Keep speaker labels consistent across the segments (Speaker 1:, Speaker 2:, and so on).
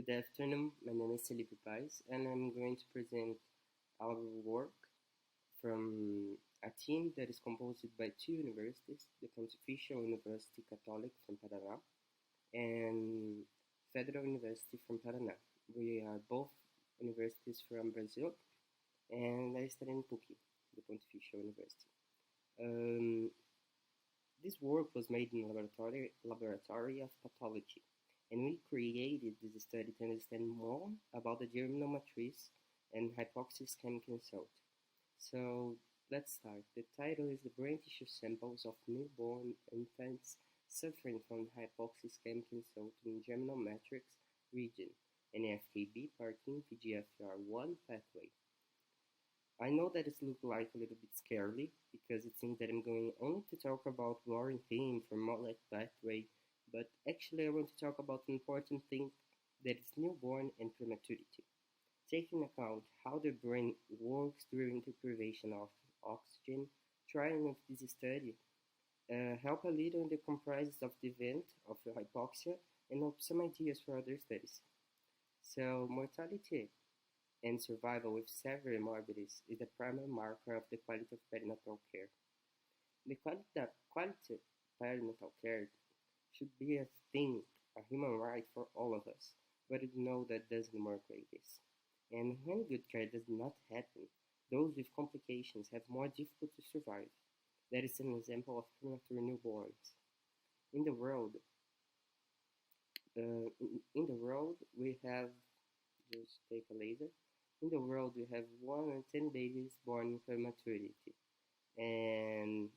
Speaker 1: Good afternoon, my name is Felipe Pais and I'm going to present our work from a team that is composed by two universities, the Pontifical University Catholic from Paraná and Federal University from Paraná. We are both universities from Brazil and I study in PUC, the Pontifical University. This work was made in laboratory of pathology, and we created this study to understand more about the germinal matrix and hypoxia ischemic insult. So let's start. The title is The Brain Tissue Samples of Newborn Infants Suffering from Hypoxia Ischemic Insult in Germinal Matrix Region, NFKB Parking VGFR1 pathway. I know that it looks like a little bit scary because it seems that I'm going only to talk about boring theme from Mollet pathway, but actually I want to talk about an important thing that is newborn and prematurity. Taking account how the brain works during the deprivation of oxygen, trying of this study help a little in the comprises of the event of hypoxia and of some ideas for other studies. So mortality and survival with severe morbidities is the primary marker of the quality of perinatal care. The quality of perinatal care should be a thing, a human right for all of us, but we know that doesn't work like this. And when good care does not happen, those with complications have more difficult to survive. That is an example of premature newborns. In the world, we have, just take a laser. In the world, we have 1 in 10 babies born in prematurity, and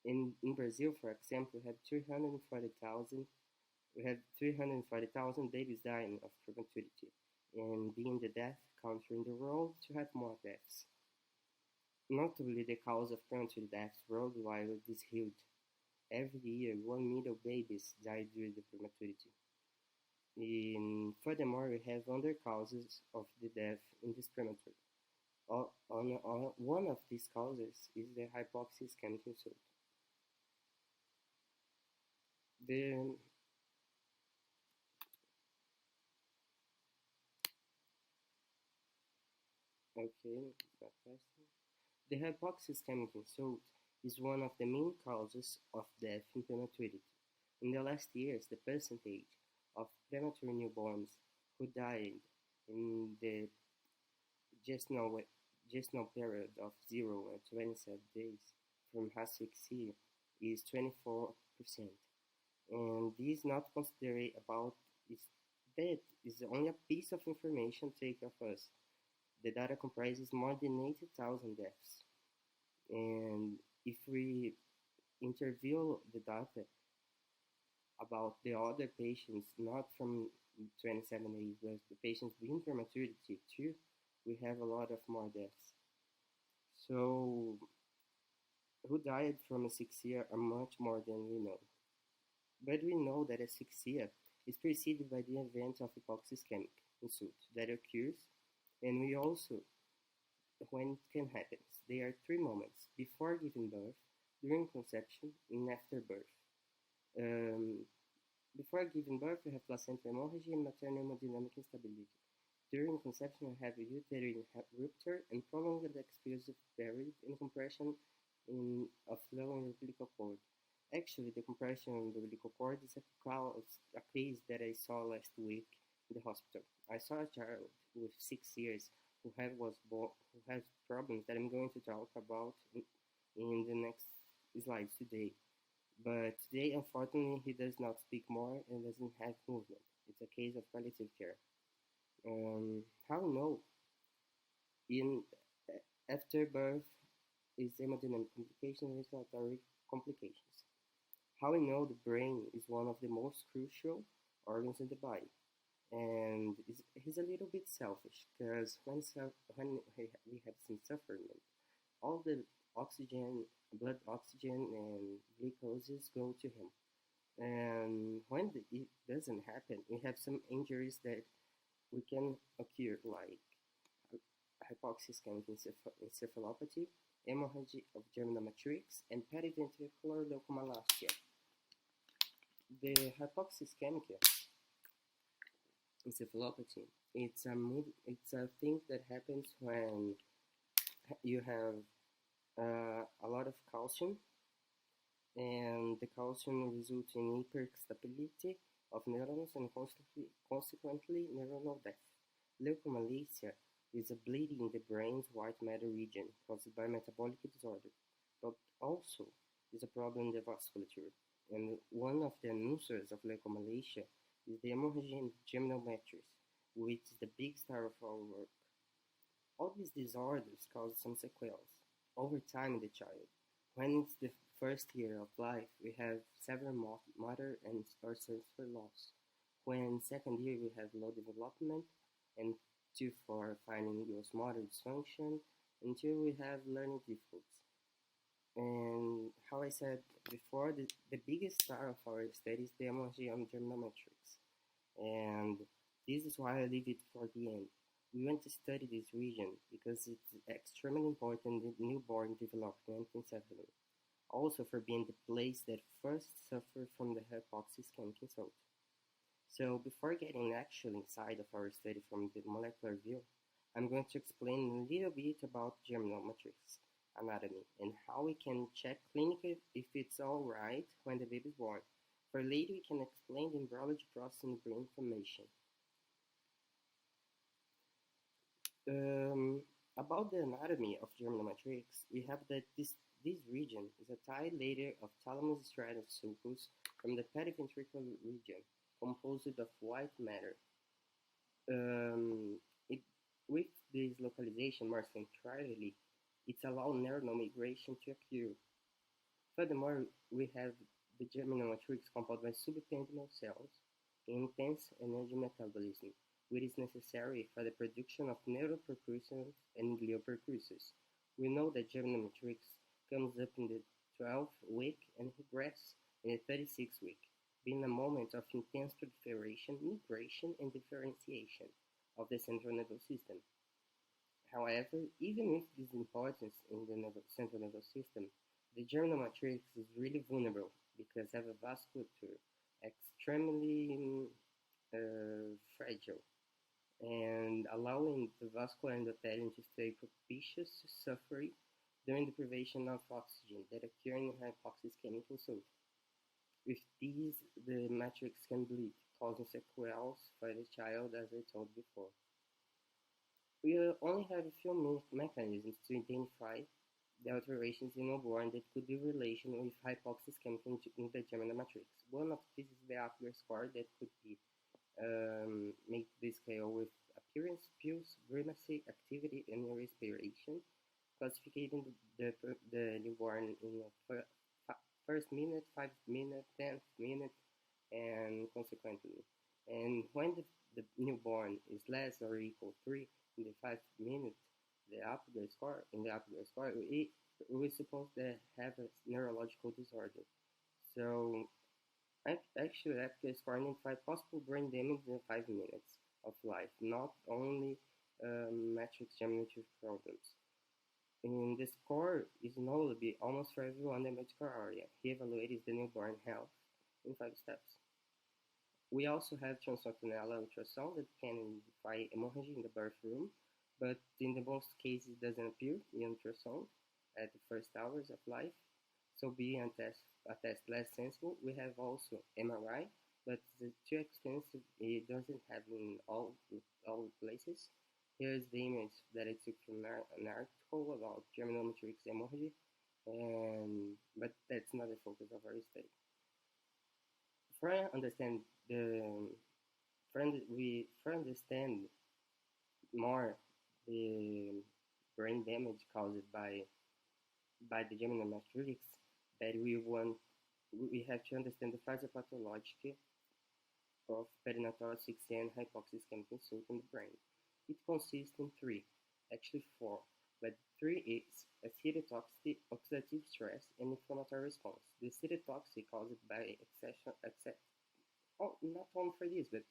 Speaker 1: in Brazil, for example, we have 340,000 babies dying of prematurity, and being the death country in the world to have more deaths. Notably, the cause of premature deaths worldwide is huge. Every year, 1 million babies die due to prematurity. Furthermore, we have other causes of the death in this premature. One of these causes is the hypoxia ischemic insult. The hypoxia ischemic insult is one of the main causes of death in prematurity. In the last years, the percentage of premature newborns who died in the gestational period of 0 and 27 days from asphyxia is 24%. And this not considered about is that is only a piece of information taken of us. The data comprises more than 80,000 deaths. And if we interview the data about the other patients, not from 27 days, but the patients with prematurity too, we have a lot of more deaths. So, who died from asphyxia are much more than we know. But we know that asphyxia is preceded by the event of hypoxia ischemic insult that occurs, and we also, when it can happen, there are 3 moments: before giving birth, during conception, and after birth. Before giving birth, we have placenta hemorrhage and maternal hemodynamic instability. During conception, we have uterine rupture and prolonged explosive period and compression of flow in the umbilical cord. Actually, the compression in the umbilical cord is a case that I saw last week in the hospital. I saw a child with 6 years who has problems that I'm going to talk about in the next slides today. But today, unfortunately, he does not speak more and doesn't have movement. It's a case of palliative care. How we know? After birth is hemodynamic complications and respiratory complications. How we know the brain is one of the most crucial organs in the body, and he's a little bit selfish because when we have some suffering, all the oxygen, blood oxygen, and glucoses go to him. And when it doesn't happen, we have some injuries that we can occur, like hypoxia ischemic encephalopathy, hemorrhage of germinal matrix, and periventricular leukomalacia. The hypoxia ischemic Encephalopathy. It's a thing that happens when you have a lot of calcium, and the calcium results in hyperstability of neurons and consequently neuronal death. Leukomalacia is a bleeding in the brain's white matter region caused by metabolic disorder, but also is a problem in the vasculature. And one of the announcers of leukomalacia is the hemorrhage in germinal matrix, which is the big star of our work. All these disorders cause some sequels over time in the child. When it's the first year of life, we have severe motor and or sensory loss. When second year, we have low development, and 2 for finding gross motor dysfunction, until we have learning difficulties. And how I said before, the biggest star of our study is the hemorrhage on germinal matrix. And this is why I leave it for the end. We want to study this region because it's extremely important in newborn development and settling. Also for being the place that first suffered from the hypoxia scan consult. So before getting actually inside of our study from the molecular view, I'm going to explain a little bit about germinal matrix anatomy and how we can check clinically if it's alright when the baby is born. For later, we can explain the embryology process in brain formation. About the anatomy of germinal matrix, we have that this region is a tight layer of thalamus striatum sulcus from the periventricular region, composed of white matter. It, with this localization more centrally, it allows neuronal migration to occur. Furthermore, we have the germinal matrix composed by subependymal cells, intense energy metabolism, which is necessary for the production of neuroprecursors and glioprecursors. We know that germinal matrix comes up in the 12th week and regresses in the 36th week, being a moment of intense proliferation, migration, and differentiation of the central nervous system. However, even with this importance in the central nervous system, the germinal matrix is really vulnerable because have a vasculature extremely fragile and allowing the vascular endothelium to stay propitious to suffering during the privation of oxygen that occur in hypoxia chemical consult. With these, the matrix can bleed, causing sequels for the child as I told before. We only have a few mechanisms to identify the alterations in newborn that could be relation with hypoxia chemical in the germinal matrix. One of these is the Apgar score that could be make the scale with appearance, pulse, primacy, activity, and respiration, classifying the newborn in the first minute, 5 minute, 10th minute, and consequently. And when the newborn is less or equal 3 in the 5 minute, the Apgar score, we suppose they have a neurological disorder. So actually, after scoring 5 possible brain damage in 5 minutes of life, not only matrix germinative problems. And the score is known to be almost for everyone in the medical area. He evaluates the newborn health in 5 steps. We also have transcontinental ultrasound that can identify hemorrhage in the birth room, but in the most cases it doesn't appear in ultrasound at the first hours of life. So being a test less sensible, we have also MRI, but it's too expensive. It doesn't have in all places. Here's the image that I took from an article about germinal matrix hemorrhage, but that's not the focus of our study. For understand more the brain damage caused by the germinal matrix, that we have to understand the physiopathology of perinatal asphyxia and hypoxia chemical consult in the brain. It consists in 3, actually 4, but 3 is acetotoxic, oxidative stress, and inflammatory response. The acetotoxic caused by not only for this, but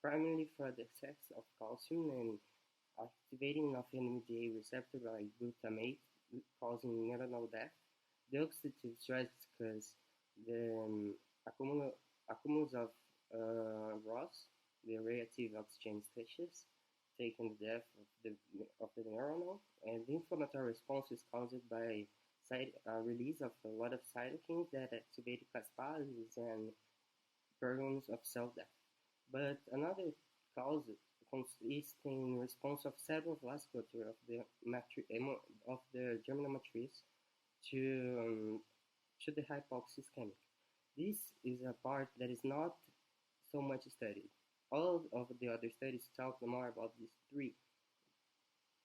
Speaker 1: primarily for the excess of calcium and activating of NMDA receptor by glutamate, causing neuronal death. The oxidative stress because the accumulus of ROS the reactive oxygen species, taking the death of the neuronal, and the inflammatory response is caused by release of a lot of cytokines that activate caspases and programs of cell death. But another cause consists in response of cerebral vasculature of the germinal matrix to to the hypoxia. This is a part that is not so much studied. All of the other studies talk more about these three,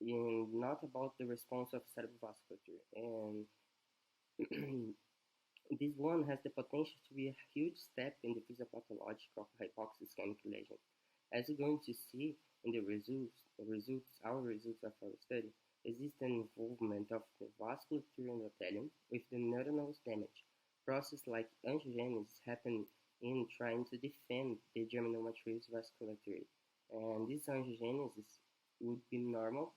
Speaker 1: and not about the response of cerebral vasculature. And this one has the potential to be a huge step in the physiopathology of hypoxic lesion. As you're going to see in our results of our study, exists an involvement of the vasculature endothelium with the neuronal damage. Process like angiogenesis happen in trying to defend the germinal matrix vasculature. And this angiogenesis would be normal.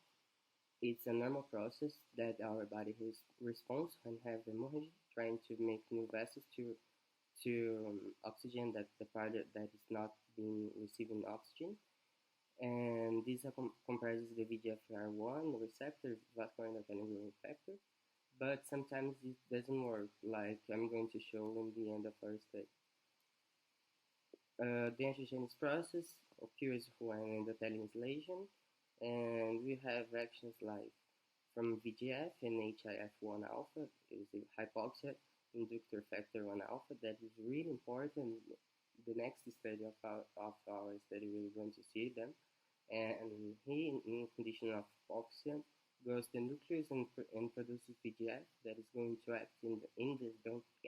Speaker 1: It's a normal process that our body responds when have hemorrhage, trying to make new vessels to oxygen that the part that is not being receiving oxygen. And this comprises the VGFR1 receptor, vascular endothelial growth factor, but sometimes it doesn't work, like I'm going to show in the end of our study. The angiogenesis process occurs when endothelium is lesion, and we have actions like from VGF and HIF1 alpha is the hypoxia inductor factor 1 alpha that is really important. The next study of our study we're going to see them. And he, in condition of hypoxia, goes to the nucleus and produces VGF that is going to act in the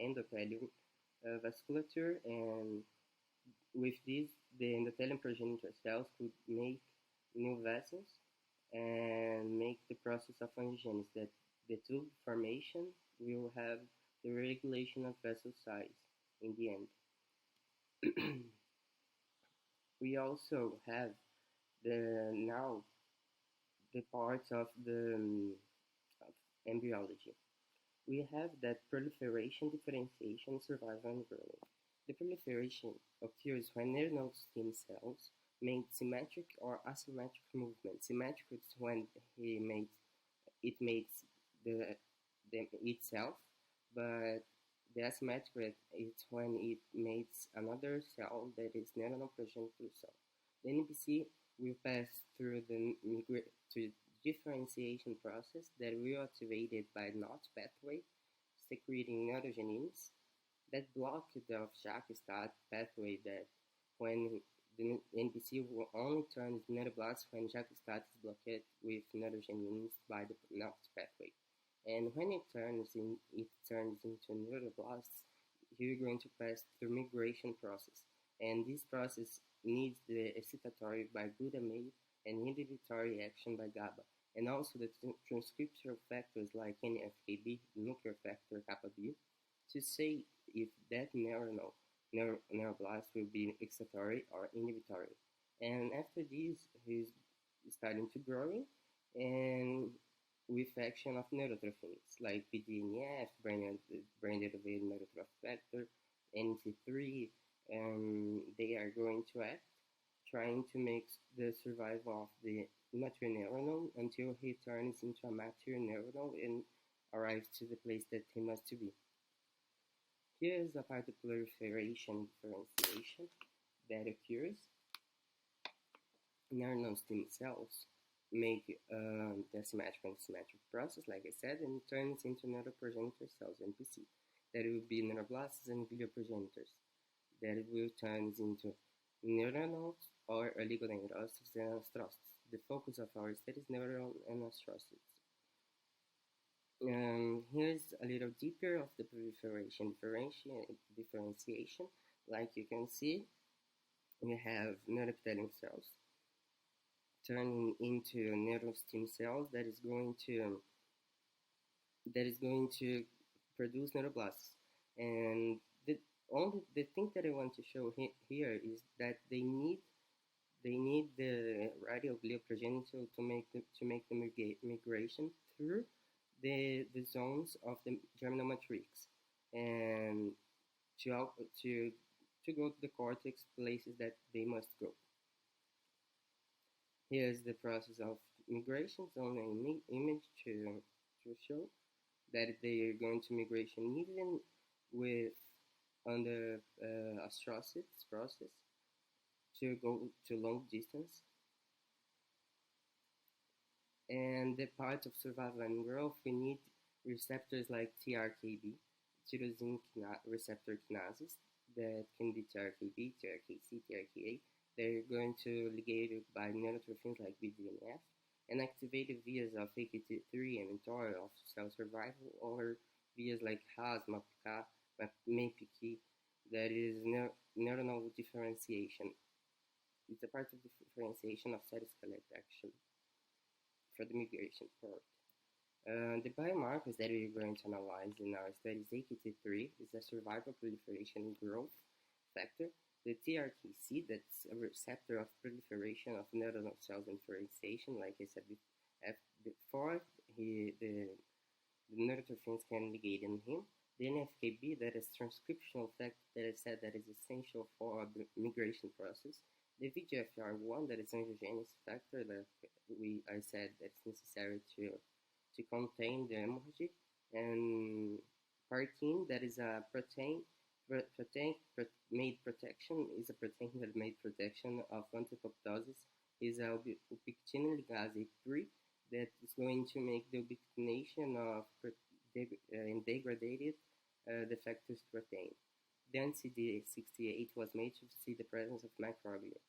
Speaker 1: endothelium vasculature, and with this, the endothelium progenitor cells could make new vessels and make the process of angiogenesis, that the tube formation will have the regulation of vessel size in the end. We also have now the parts of the of embryology. We have that proliferation, differentiation, survival, and growth. The proliferation occurs when neuronal stem cells make symmetric or asymmetric movement. Symmetric is when it makes itself, but the asymmetric is when it makes another cell that is neuronal progenitor cell. The NPC will pass through the differentiation process that will activated by NOT pathway, secreting neurogenins that block the Jacques-Stade pathway, that when the NPC will only turn neuroblasts when Jacques-Stade is blocked with neurogenins by the NOT pathway. And when it turns into neuroblasts, you're going to pass through migration process. And this process needs the excitatory by glutamate and inhibitory action by GABA, and also the transcriptional factors like NF-κB, nuclear factor kappa B, to say if that neuroblast will be excitatory or inhibitory. And after this, he's starting to growing, and with action of neurotrophins like BDNF, brain-derived neurotrophic factor, NC3, they are going to act, trying to make the survival of the immature neuronal until he turns into a mature neuronal and arrives to the place that he must be. Here is a part of proliferation differentiation that occurs. Neuronal stem cells make the symmetric and symmetric process, like I said, and it turns into neuroprogenitor cells, NPC, that will be neuroblasts and glioprogenitors, that will turn into neuronals or oligoneurocytes and astrocytes. The focus of our study is neuronal and astrocytes. Here's a little deeper of the proliferation differentiation. Like you can see, we have neuroepithelial cells turning into neural stem cells that is going to produce neuroblasts. And the thing that I want to show here is that they need the radial glioprogenitor to make the migration through the zones of the germinal matrix, and to go to the cortex, places that they must go. Here's the process of migrations on an image to show that they are going to migration even with under astrocytes process to go to long distance. And the part of survival and growth, we need receptors like TRKB, tyrosine receptor kinases, that can be TRKB, TRKC, TRKA. They're going to ligate by neurotrophins like BDNF and activated vias of AKT3 and mTOR of cell survival, or vias like HAS, MAPK, MAPK, that is neuronal differentiation. It's a part of the differentiation of cytoskeleton action for the migration part. The biomarkers that we're going to analyze in our study is AKT3, is a survival, proliferation, and growth factor. The TRKC, that's a receptor of proliferation of neuronal cells and differentiation, like I said before, the neurotrophins can ligate in him. The NFKB, that is transcriptional factor that I said that is essential for the migration process. The VGFR1, that is angiogenesis factor that I said that's necessary to contain the hemorrhage, and partin, that is a protein made protection, is a protein that made protection of anti-apoptosis, is a ubiquitin ligase 3 that is going to make the ubiquitination of and degraded the factors protein. Then CD68 was made to see the presence of microglia.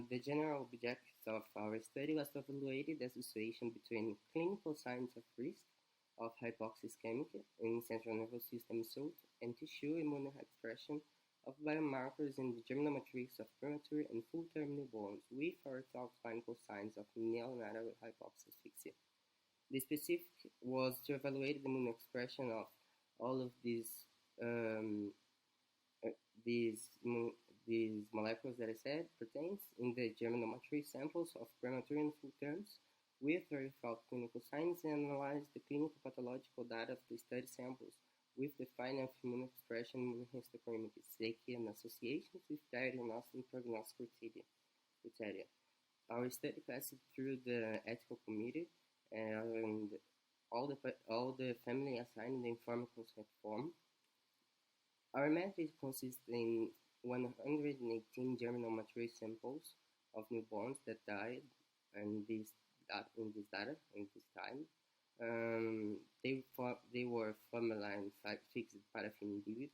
Speaker 1: The general objectives of our study was to evaluate the association between clinical signs of risk of hypoxischemic in central nervous system assault and tissue immunoexpression of biomarkers in the germinal matrix of premature and full-term newborns with or without clinical signs of neonatal hypoxia. The specific was to evaluate the immunoexpression of all of these molecules that I said, proteins, in the germinal matrix samples of premature and full terms with or without clinical signs, and analyze the clinical pathological data of the study samples with the finding of immunoexpression, immunohistochemic safety, and associations with diagnostic and prognostic criteria. Our study passed through the ethical committee, and all the family assigned the informed consent form. Our method consists in 118 germinal matrix samples of newborns that died in this time. They were formalin fixed paraffin individuals,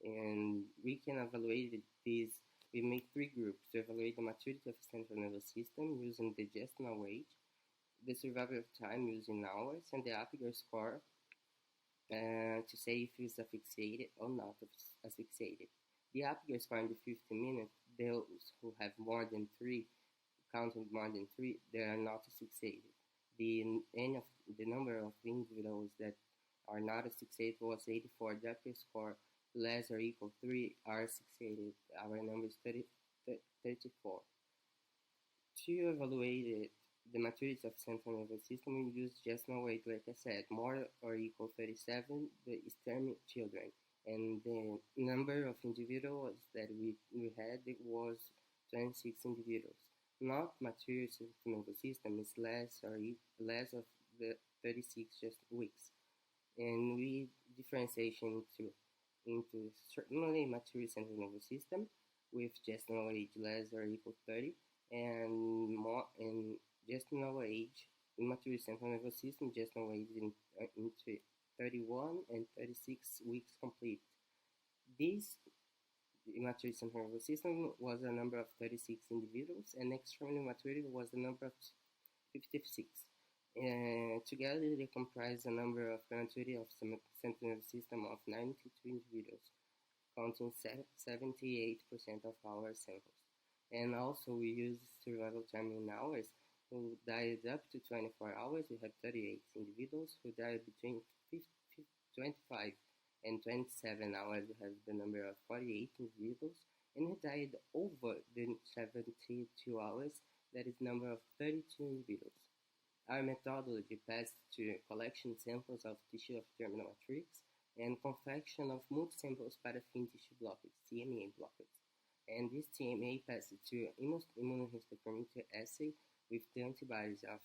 Speaker 1: and we can evaluate these. We make 3 groups to evaluate the maturity of the central nervous system using the gestational age, the survival time using hours, and the Apgar score to say if it's asphyxiated or not asphyxiated. The Apgar score in the 50 minutes, those who have more than 3, counting more than 3, they are not asphyxiated. The number of individuals that are not asphyxiated was 84. The Apgar score less or equal 3 are asphyxiated. Our number is 34. To evaluate the maturity of central nervous system, we use gestational weight, like I said, more or equal 37, the stem children. And the number of individuals that we had, it was 26 individuals. Not mature central nervous system is less of the 36 just weeks. And we differentiate into certainly mature central nervous system with gestational age less or equal 30, and more in gestational age immature central nervous system, gestational age into 31 and 36 weeks complete. This immature central nervous system was a number of 36 individuals, and extremely mature was the number of 56. Together they comprise a number of maturity of central nervous system of 92 individuals, counting 78% of our samples. And also we use survival time in hours, who died up to 24 hours. We have 38 individuals who died between 25 and 27 hours. We have the number of 48 individuals, and who died over the 72 hours. That is number of 32 individuals. Our methodology passed to collection samples of tissue of germinal matrix and confection of multi-samples paraffin tissue blockage, CMA blockage. And this TMA passes to immunohistochemistry assay with the antibodies of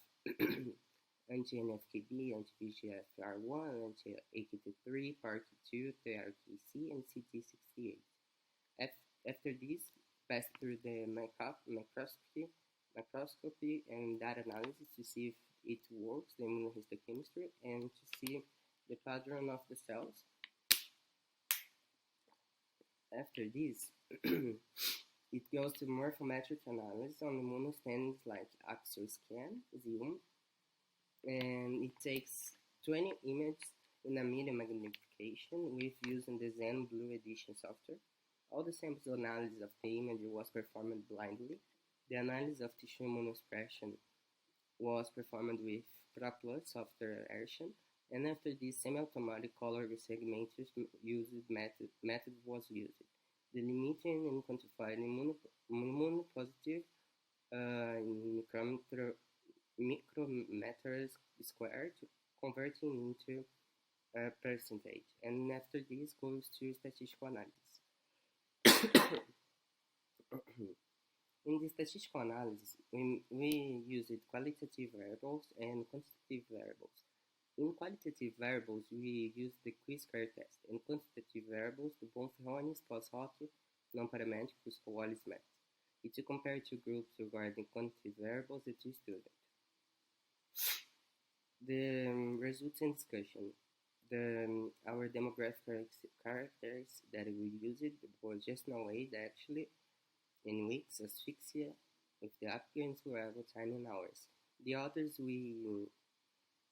Speaker 1: anti-NFKB, anti-VEGFR1, anti-AKT3, PARK2, TRKC, and CD68. After this, pass through the microscopy and data analysis to see if it works, the immunohistochemistry, and to see the pattern of the cells. After this, it goes to morphometric analysis on immunostaining like AXO-scan, Zoom, and it takes 20 images in a medium magnification with using the Zen Blue Edition software. All the sample analysis of the image was performed blindly. The analysis of tissue immunoexpression was performed with PRA+ software version, and after this semi-automatic color segmenters method was used. The limiting and quantified immunopositive micrometers squared, converting into a percentage, and after this goes to statistical analysis. In the statistical analysis, we used qualitative variables and quantitative variables. In qualitative variables, we use the Q-square test. In quantitative variables, the Bonferrones post-hoc non-parametric Wallis method. It's to compare two groups regarding quantitative variables that you student. The results and discussion. Our demographic characters that we used were just no way that actually in weeks asphyxia with the appearance survival time in hours. The others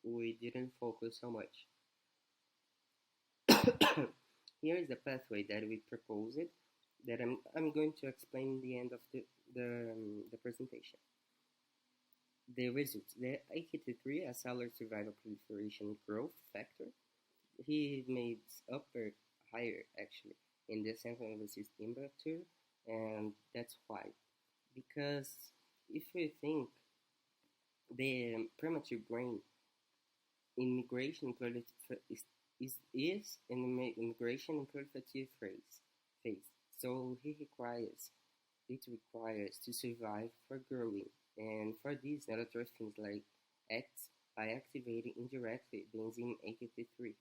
Speaker 1: we didn't focus so much. Here is the pathway that we proposed that I'm going to explain in the end of the presentation. The results. The AKT3, a cellular survival proliferation growth factor, he makes higher actually in the central nervous system temperature, and that's why. Because if we think the premature brain immigration is in immigration and proliferative phase. So it requires to survive for growing, and for this, neurotrophins like act by activating indirectly the enzyme AKT3,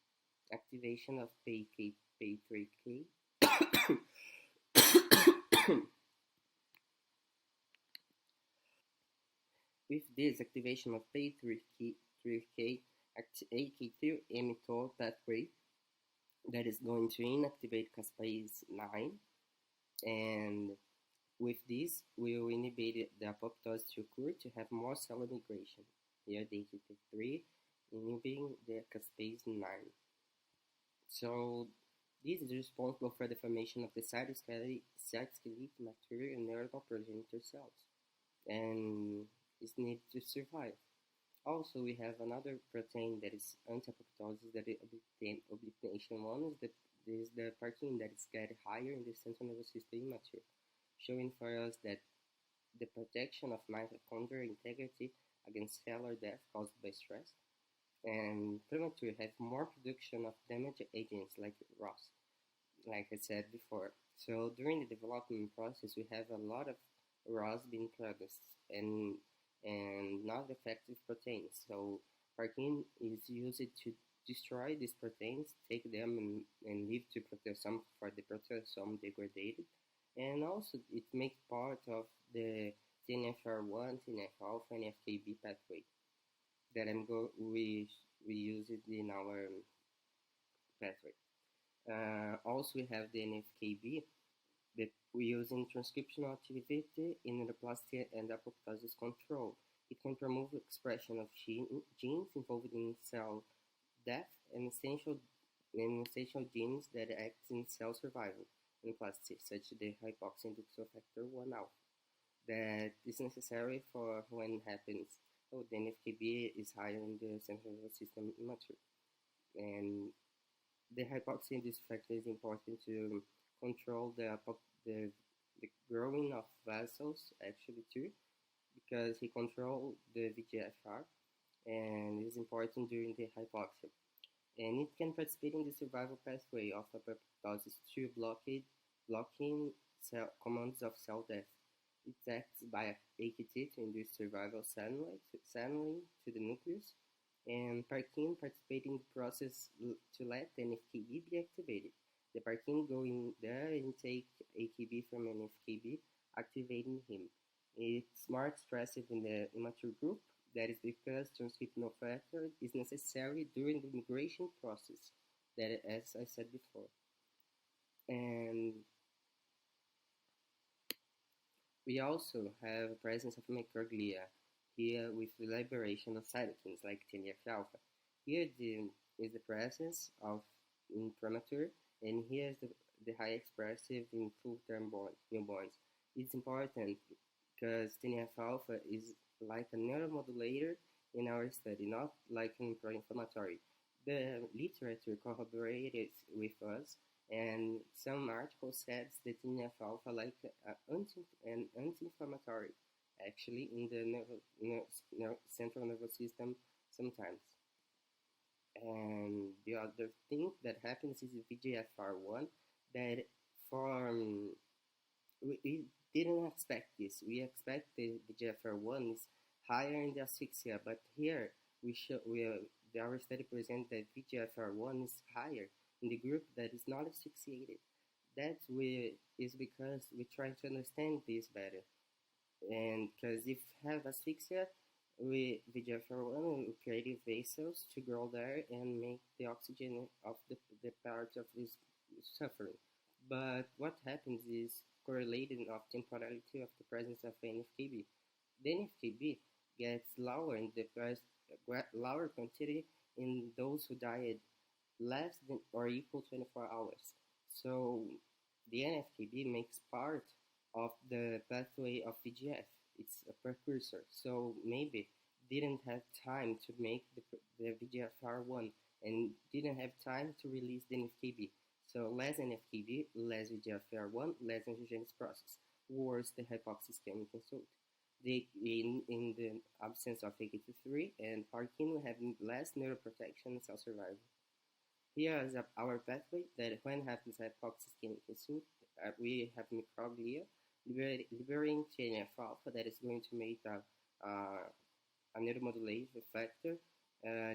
Speaker 1: activation of PI3K. With this activation of PI3K, AKT mTOR pathway that is going to inactivate caspase 9, and with this we will inhibit the apoptosis to occur to have more cell migration. Here the AKT3 inhibiting the caspase 9. So this is responsible for the formation of the cytoskeleton material and neural progenitor cells, and is needed to survive. Also, we have another protein that is anti-apoptosis, that is obligation 1, is the protein that is getting higher in the central nervous system immature, showing for us that the protection of mitochondrial integrity against cellular death caused by stress, and premature have more production of damage agents like ROS, like I said before. So during the development process, we have a lot of ROS being produced and not effective proteins. So parkin is used to destroy these proteins, take them and leave to proteasome for the proteasome degraded, and also it makes part of the TNFR1, TNF-alpha, and FKB pathway that we use it in our pathway. Also, we have the NFKB that we use in transcriptional activity in neuroplasticity and apoptosis control. It can promote expression of genes involved in cell death and essential genes that act in cell survival and plasticity, such as the hypoxia-inducible factor 1 alpha, that is necessary for when it happens. Oh, the NFKB is higher in the central nervous system immature, and the hypoxia-induced factor is important to control the growing of vessels actually too, because he controls the VEGFR, and is important during the hypoxia. And it can participate in the survival pathway of apoptosis through blocking commands of cell death. It acts by AKT to induce survival signaling to the nucleus, and Parkin participates in the process to let NFKB be activated. The Parkin go in there and take AKB from NFKB, activating him. It's more expressive in the immature group. That is because transcriptional factor is necessary during the migration process, that as I said before. And we also have a presence of microglia here with the liberation of cytokines like TNF-alpha. Here is the presence of in premature, and here is the high expressive in full-term newborns. It's important because TNF-alpha is like a neuromodulator in our study, not like an pro-inflammatory. The literature corroborated with us, and some articles said that TNF-alpha like an anti-inflammatory, actually, in the central nervous system sometimes. And the other thing that happens is the VEGFR1 that we didn't expect this. We expect the VEGFR1 is higher in the asphyxia, but here our study presents that VEGFR1 is higher in the group that is not asphyxiated. That is because we try to understand this better. And because if have asphyxia, VEGFR1 will create vessels to grow there and make the oxygen of the part of this suffering. But what happens is correlated of temporality of the presence of NFKB. The NFKB gets lower in the lower quantity in those who died less than or equal 24 hours. So the NFKB makes part of the pathway of VEGF. It's a precursor. So maybe didn't have time to make the VEGFR1 and didn't have time to release the NFKB. So less NFKB, less VEGFR1, less angiogenesis process. Worse, the hypoxia can consult. In the absence of AKT3 and Parkin, we have less neuroprotection and cell survival. Here is our pathway that when happens hypoxia can consult, we have microglia liberating TNF-alpha that is going to make a neuromodulative factor,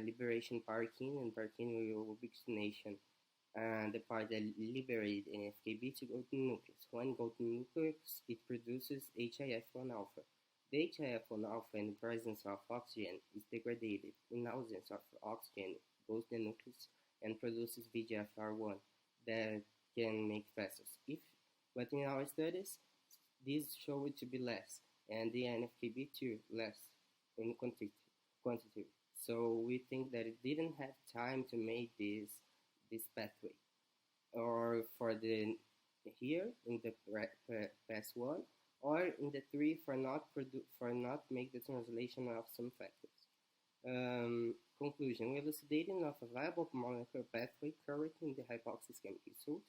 Speaker 1: liberation Parkin, and Parkin will vaccination. And the part that liberates NFKB to go to the nucleus. When it goes to the nucleus, it produces HIF-1 alpha. The HIF-1 alpha in the presence of oxygen is degraded. In absence of oxygen, goes to the nucleus and produces VEGFR1 that can make vessels. But in our studies, these show it to be less, and the NFKB too less in quantity. So we think that it didn't have time to make this pathway, or for the here in the PAS1, or in the 3 for not make the translation of some factors. Conclusion: we elucidated of a viable molecular pathway current in the hypoxia ischemic insult.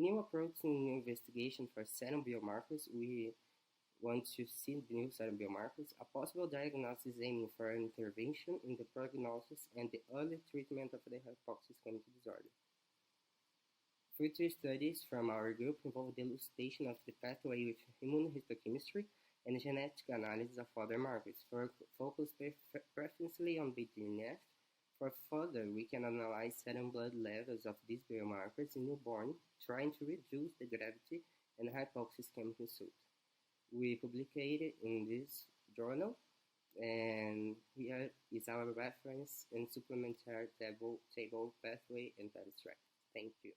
Speaker 1: New approach in new investigation for serum biomarkers. We want to see the new serum biomarkers. A possible diagnosis aiming for an intervention in the prognosis and the early treatment of the hypoxia ischemic disorder. Future studies from our group involve the elucidation of the pathway with immunohistochemistry and genetic analysis of other markers, focused preferentially on BDNF. For further, we can analyze serum blood levels of these biomarkers in newborn, trying to reduce the gravity and hypoxia ischemic insult. We published in this journal, and here is our reference and supplementary table pathway and abstract. Thank you.